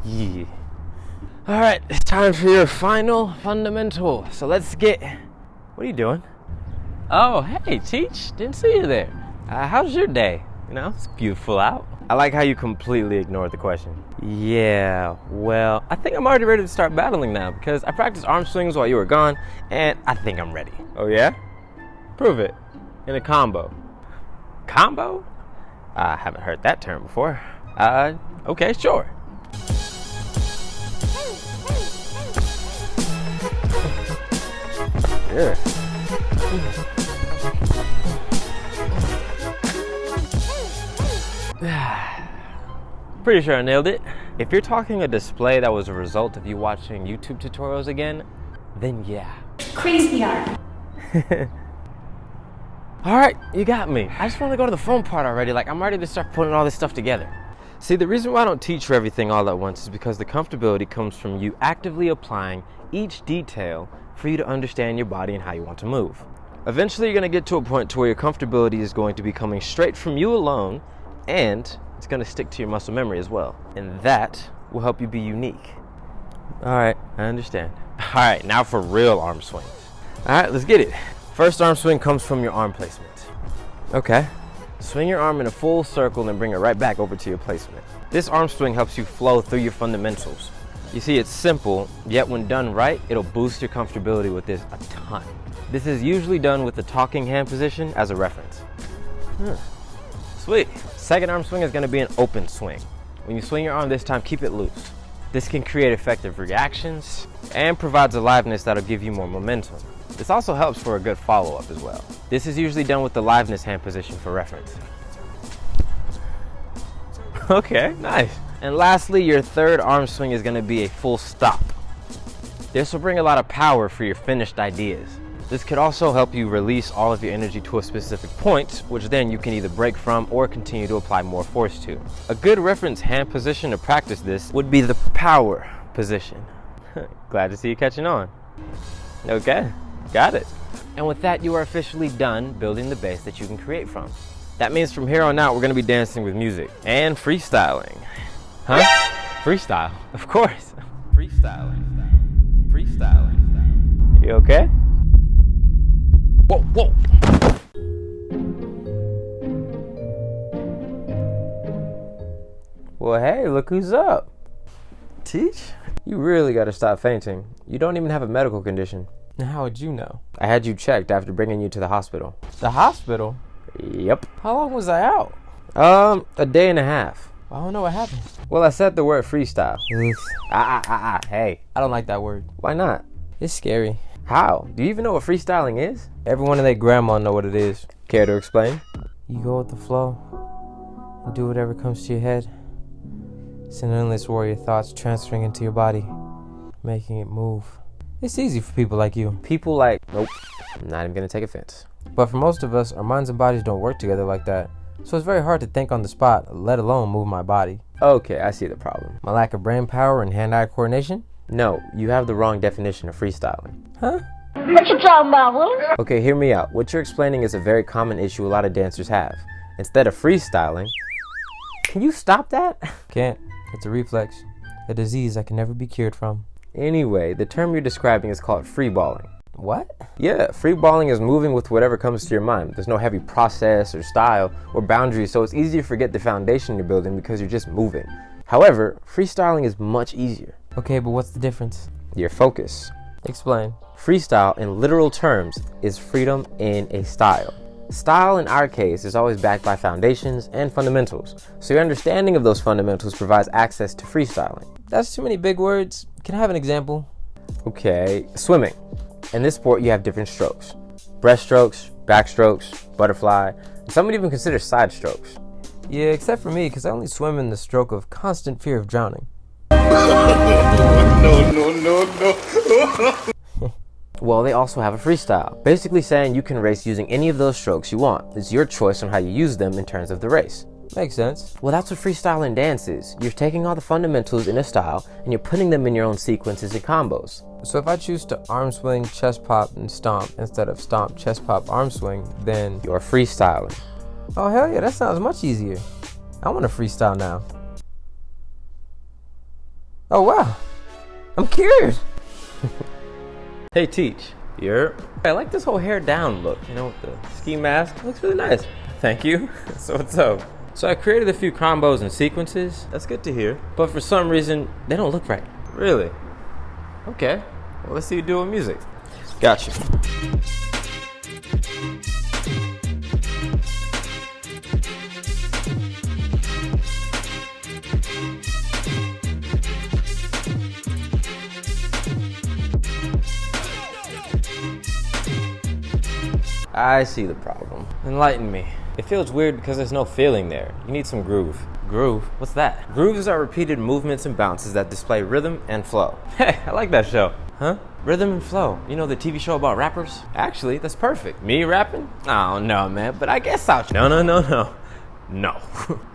Yeah. All right, it's time for your final fundamental. So let's get, what are you doing? Oh, hey, Teach, didn't see you there. How's your day? You know, it's beautiful out. I like how you completely ignored the question. Yeah, well, I think I'm already ready to start battling now because I practiced arm swings while you were gone, and I think I'm ready. Oh yeah? Prove it. In a combo. Combo? I haven't heard that term before. Okay, sure. Yeah. Pretty sure I nailed it. If you're talking a display that was a result of you watching YouTube tutorials again, then yeah. Crazy art. All right, you got me. I just want to go to the fun part already. Like, I'm ready to start putting all this stuff together. See, the reason why I don't teach you everything all at once is because the comfortability comes from you actively applying each detail for you to understand your body and how you want to move. Eventually, you're going to get to a point to where your comfortability is going to be coming straight from you alone, and it's going to stick to your muscle memory as well. And that will help you be unique. All right, I understand. All right, now for real arm swings. All right, let's get it. First arm swing comes from your arm placement. Okay. Swing your arm in a full circle and bring it right back over to your placement. This arm swing helps you flow through your fundamentals. You see, it's simple, yet when done right, it'll boost your comfortability with this a ton. This is usually done with the talking hand position as a reference. Sweet. Second arm swing is going to be an open swing. When you swing your arm this time, keep it loose. This can create effective reactions and provides aliveness that'll give you more momentum. This also helps for a good follow-up as well. This is usually done with the liveness hand position for reference. Okay, nice. And lastly, your third arm swing is going to be a full stop. This will bring a lot of power for your finished ideas. This could also help you release all of your energy to a specific point, which then you can either break from or continue to apply more force to. A good reference hand position to practice this would be the power position. Glad to see you catching on. Okay, got it. And with that, you are officially done building the base that you can create from. That means from here on out, we're gonna be dancing with music and freestyling. Huh? Freestyle, of course. Freestyling. You okay? Whoa, whoa. Well, hey, look who's up. Teach? You really gotta stop fainting. You don't even have a medical condition. How would you know? I had you checked after bringing you to the hospital. The hospital? Yep. How long was I out? A day and a half. I don't know what happened. Well, I said the word freestyle. Hey. I don't like that word. Why not? It's scary. How? Do you even know what freestyling is? Everyone and their grandma know what it is. Care to explain? You go with the flow and do whatever comes to your head. It's an endless warrior thoughts transferring into your body, making it move. It's easy for people like you. People like, nope, I'm not even gonna take offense. But for most of us, our minds and bodies don't work together like that. So it's very hard to think on the spot, let alone move my body. Okay, I see the problem. My lack of brain power and hand-eye coordination? No, you have the wrong definition of freestyling. Huh? What you talking about? Okay, hear me out. What you're explaining is a very common issue a lot of dancers have. Instead of freestyling, can you stop that? Can't. It's a reflex. A disease that can never be cured from. Anyway, the term you're describing is called freeballing. What? Yeah, freeballing is moving with whatever comes to your mind. There's no heavy process or style or boundaries, so it's easy to forget the foundation you're building because you're just moving. However, freestyling is much easier. Okay, but what's the difference? Your focus. Explain. Freestyle, in literal terms, is freedom in a style. Style, in our case, is always backed by foundations and fundamentals. So your understanding of those fundamentals provides access to freestyling. That's too many big words. Can I have an example? Okay, swimming. In this sport, you have different strokes. Breaststrokes, backstrokes, butterfly, and some would even consider side strokes. Yeah, except for me, because I only swim in the stroke of constant fear of drowning. No. Well, they also have a freestyle, basically saying you can race using any of those strokes you want. It's your choice on how you use them in terms of the race. Makes sense. Well, that's what freestyling dance is. You're taking all the fundamentals in a style and you're putting them in your own sequences and combos. So if I choose to arm swing, chest pop, and stomp instead of stomp, chest pop, arm swing, then you're freestyling. Oh, hell yeah, that sounds much easier. I want to freestyle now. Oh wow, I'm cured. Hey Teach, I like this whole hair down look, you know, with the ski mask. It looks really nice. Thank you. So what's up? So I created a few combos and sequences. That's good to hear. But for some reason, they don't look right. Really? Okay. Well, let's see you do with music. Gotcha. I see the problem. Enlighten me. It feels weird because there's no feeling there. You need some groove. Groove? What's that? Grooves are repeated movements and bounces that display rhythm and flow. Hey, I like that show. Huh? Rhythm and Flow. You know the TV show about rappers? Actually, that's perfect. Me rapping? Oh, no, man. But I guess I'll... No.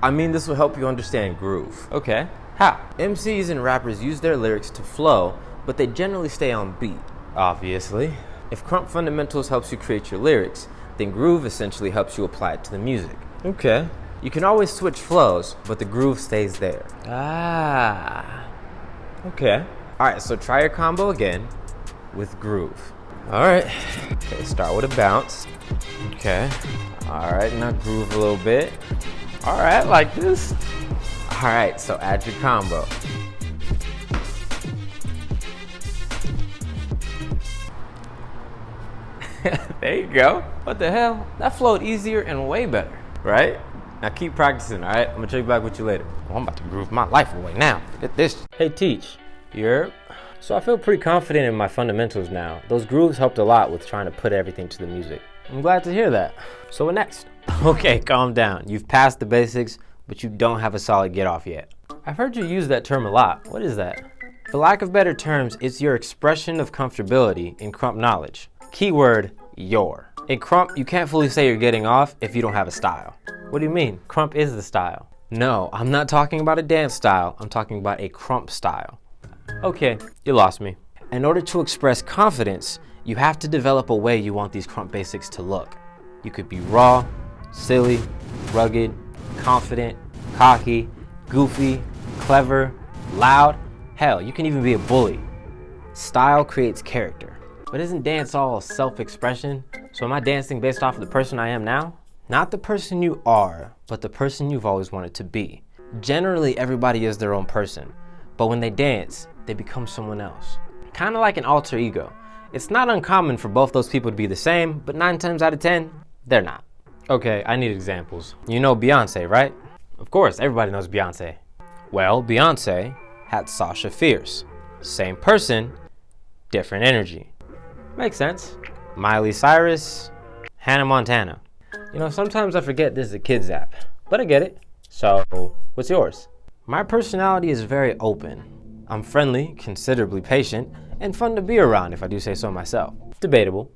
I mean, this will help you understand groove. Okay. How? MCs and rappers use their lyrics to flow, but they generally stay on beat. Obviously. If Krump Fundamentals helps you create your lyrics, then groove essentially helps you apply it to the music. Okay. You can always switch flows, but the groove stays there. Ah. Okay. Alright, so try your combo again with groove. Alright. Okay, start with a bounce. Okay. Alright, now groove a little bit. Alright, like this. Alright, so add your combo. There you go. What the hell? That flowed easier and way better, right? Now keep practicing, all right? I'm gonna check back with you later. Oh, I'm about to groove my life away now. Get this. Hey, Teach. So I feel pretty confident in my fundamentals now. Those grooves helped a lot with trying to put everything to the music. I'm glad to hear that. So what next? Okay, calm down. You've passed the basics, but you don't have a solid get off yet. I've heard you use that term a lot. What is that? For lack of better terms, it's your expression of comfortability in Krump knowledge. Keyword, your. In Krump, you can't fully say you're getting off if you don't have a style. What do you mean? Krump is the style. No, I'm not talking about a dance style. I'm talking about a Krump style. Okay, you lost me. In order to express confidence, you have to develop a way you want these Krump basics to look. You could be raw, silly, rugged, confident, cocky, goofy, clever, loud. Hell, you can even be a bully. Style creates character. But isn't dance all self-expression? So am I dancing based off of the person I am now? Not the person you are, but the person you've always wanted to be. Generally, everybody is their own person, but when they dance, they become someone else. Kind of like an alter ego. It's not uncommon for both those people to be the same, but 9 times out of 10, they're not. Okay, I need examples. You know Beyonce, right? Of course, everybody knows Beyonce. Well, Beyonce had Sasha Fierce. Same person, different energy. Makes sense. Miley Cyrus, Hannah Montana. You know, sometimes I forget this is a kids app, but I get it. So, what's yours? My personality is very open. I'm friendly, considerably patient, and fun to be around if I do say so myself. Debatable.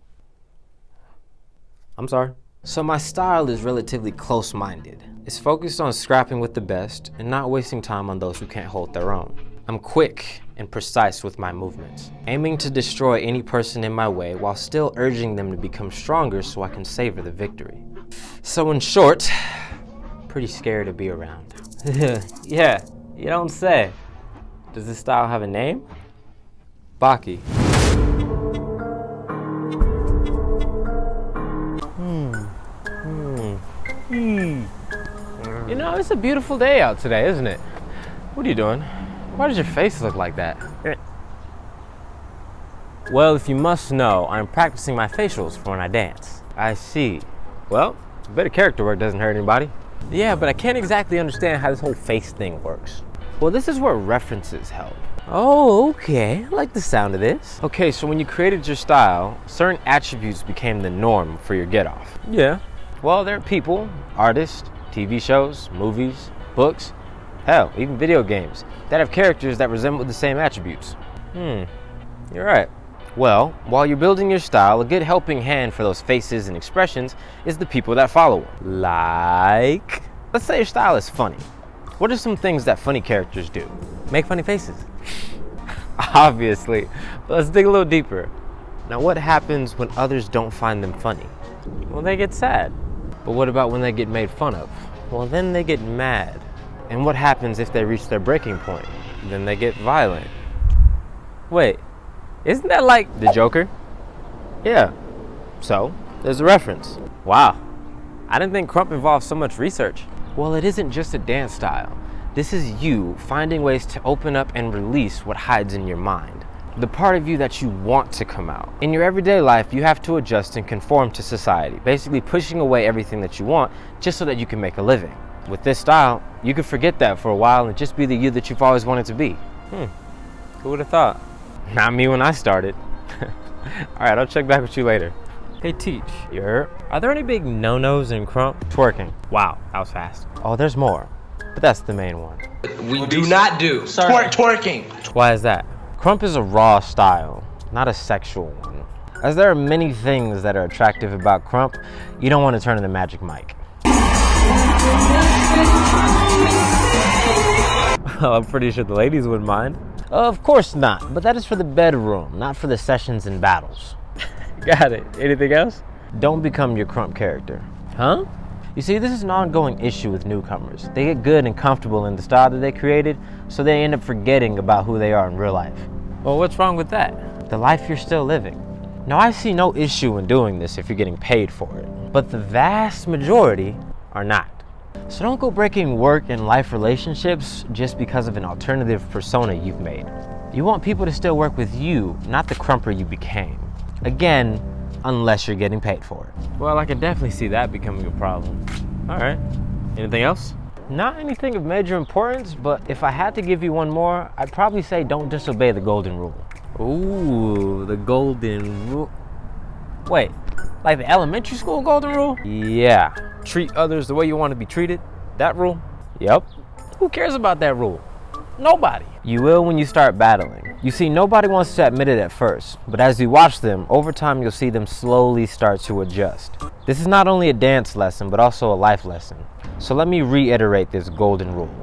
I'm sorry. So my style is relatively close-minded. It's focused on scrapping with the best and not wasting time on those who can't hold their own. I'm quick and precise with my movements, aiming to destroy any person in my way while still urging them to become stronger so I can savor the victory. So in short, pretty scary to be around. Yeah, you don't say. Does this style have a name? Baki. You know, it's a beautiful day out today, isn't it? What are you doing? Why does your face look like that? Well, if you must know, I'm practicing my facials for when I dance. I see. Well, a bit of character work doesn't hurt anybody. Yeah, but I can't exactly understand how this whole face thing works. Well, this is where references help. Oh, okay. I like the sound of this. Okay, so when you created your style, certain attributes became the norm for your get-off. Yeah. Well, there are people, artists, TV shows, movies, books, hell, even video games that have characters that resemble the same attributes. You're right. Well, while you're building your style, a good helping hand for those faces and expressions is the people that follow them. Like, let's say your style is funny. What are some things that funny characters do? Make funny faces. Obviously, but let's dig a little deeper. Now, what happens when others don't find them funny? Well, they get sad. But what about when they get made fun of? Well, then they get mad. And what happens if they reach their breaking point? then they get violent. Wait, isn't that like the Joker? Yeah, so there's a reference. Wow, I didn't think Krump involved so much research. Well, it isn't just a dance style. This is you finding ways to open up and release what hides in your mind. The part of you that you want to come out. In your everyday life, you have to adjust and conform to society, basically pushing away everything that you want just so that you can make a living. With this style, you can forget that for a while and just be the you that you've always wanted to be. Who would have thought? Not me when I started. All right, I'll check back with you later. Hey, Teach, are there any big no-nos in Krump? Twerking. Wow, that was fast. Oh, there's more, but that's the main one. We do not do twerking. Why is that? Krump is a raw style, not a sexual one. As there are many things that are attractive about Krump, you don't want to turn to the Magic Mike. I'm pretty sure the ladies wouldn't mind. Of course not, but that is for the bedroom, not for the sessions and battles. Got it. Anything else? Don't become your Krump character. Huh? You see, this is an ongoing issue with newcomers. They get good and comfortable in the style that they created, so they end up forgetting about who they are in real life. Well, what's wrong with that? The life you're still living. Now, I see no issue in doing this if you're getting paid for it, but the vast majority are not. So don't go breaking work and life relationships just because of an alternative persona you've made. You want people to still work with you, not the Krumper you became. Again, unless you're getting paid for it. Well, I can definitely see that becoming a problem. All right, anything else? Not anything of major importance, but if I had to give you one more, I'd probably say don't disobey the golden rule. Ooh, the golden rule. Wait, like the elementary school golden rule? Yeah, treat others the way you want to be treated. That rule? Yep. Who cares about that rule? Nobody. You will when you start battling. You see, nobody wants to admit it at first, but as you watch them, over time you'll see them slowly start to adjust. This is not only a dance lesson, but also a life lesson. So let me reiterate this golden rule.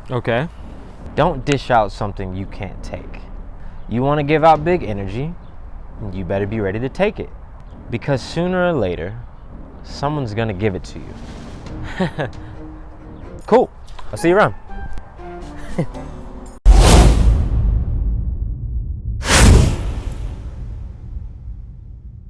Okay. Don't dish out something you can't take. You want to give out big energy, you better be ready to take it. Because sooner or later, someone's gonna give it to you. Cool. I'll see you around.